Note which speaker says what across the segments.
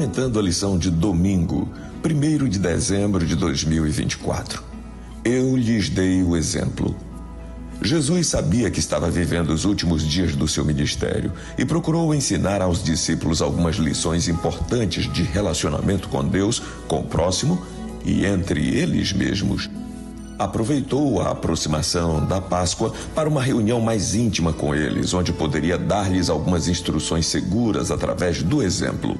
Speaker 1: comentando a lição de domingo, 1º de dezembro de 2024. Eu lhes dei o exemplo. Jesus sabia que estava vivendo os últimos dias do seu ministério e procurou ensinar aos discípulos algumas lições importantes de relacionamento com Deus, com o próximo e entre eles mesmos. Aproveitou a aproximação da Páscoa para uma reunião mais íntima com eles, onde poderia dar-lhes algumas instruções seguras através do exemplo.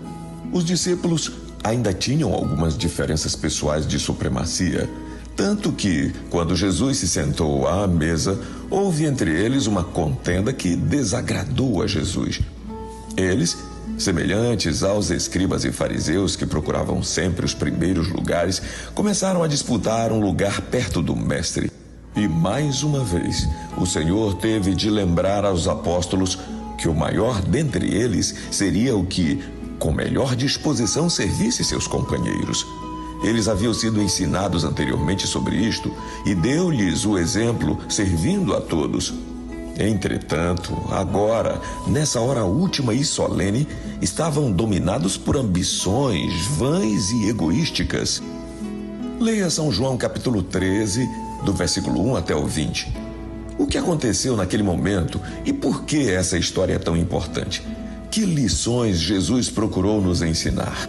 Speaker 1: Os discípulos ainda tinham algumas diferenças pessoais de supremacia, tanto que, quando Jesus se sentou à mesa, houve entre eles uma contenda que desagradou a Jesus. Eles, semelhantes aos escribas e fariseus que procuravam sempre os primeiros lugares, começaram a disputar um lugar perto do mestre. E mais uma vez, o Senhor teve de lembrar aos apóstolos que o maior dentre eles seria o que, com melhor disposição, servisse seus companheiros. Eles haviam sido ensinados anteriormente sobre isto e deu-lhes o exemplo servindo a todos. Entretanto, agora, nessa hora última e solene, estavam dominados por ambições vãs e egoísticas. Leia São João capítulo 13, do versículo 1 até o 20. O que aconteceu naquele momento e por que essa história é tão importante? Que lições Jesus procurou nos ensinar?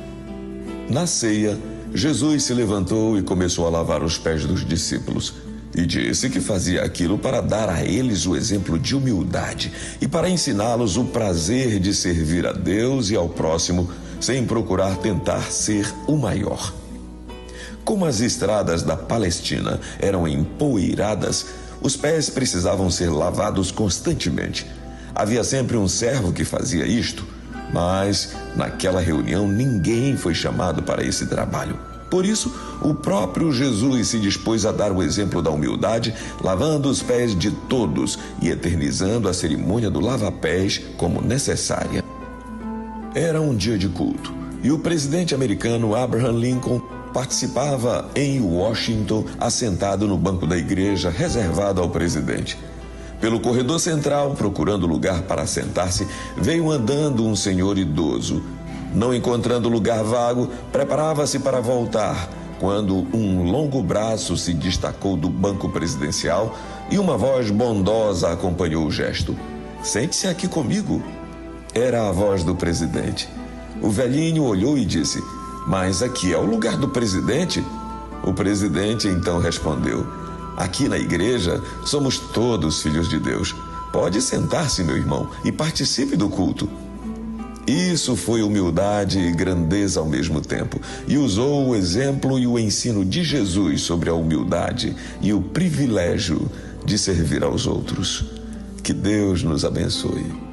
Speaker 1: Na ceia, Jesus se levantou e começou a lavar os pés dos discípulos. E disse que fazia aquilo para dar a eles o exemplo de humildade e para ensiná-los o prazer de servir a Deus e ao próximo, sem procurar tentar ser o maior. Como as estradas da Palestina eram empoeiradas, os pés precisavam ser lavados constantemente. Havia sempre um servo que fazia isto, mas naquela reunião ninguém foi chamado para esse trabalho. Por isso, o próprio Jesus se dispôs a dar o exemplo da humildade, lavando os pés de todos e eternizando a cerimônia do lava-pés como necessária. Era um dia de culto e o presidente americano Abraham Lincoln participava em Washington, assentado no banco da igreja reservado ao presidente. Pelo corredor central, procurando lugar para sentar-se, veio andando um senhor idoso. Não encontrando lugar vago, preparava-se para voltar, quando um longo braço se destacou do banco presidencial e uma voz bondosa acompanhou o gesto. "Sente-se aqui comigo." Era a voz do presidente. O velhinho olhou e disse: "Mas aqui é o lugar do presidente?" O presidente então respondeu: "Aqui na igreja somos todos filhos de Deus. Pode sentar-se, meu irmão, e participe do culto." Isso foi humildade e grandeza ao mesmo tempo, e usou o exemplo e o ensino de Jesus sobre a humildade e o privilégio de servir aos outros. Que Deus nos abençoe.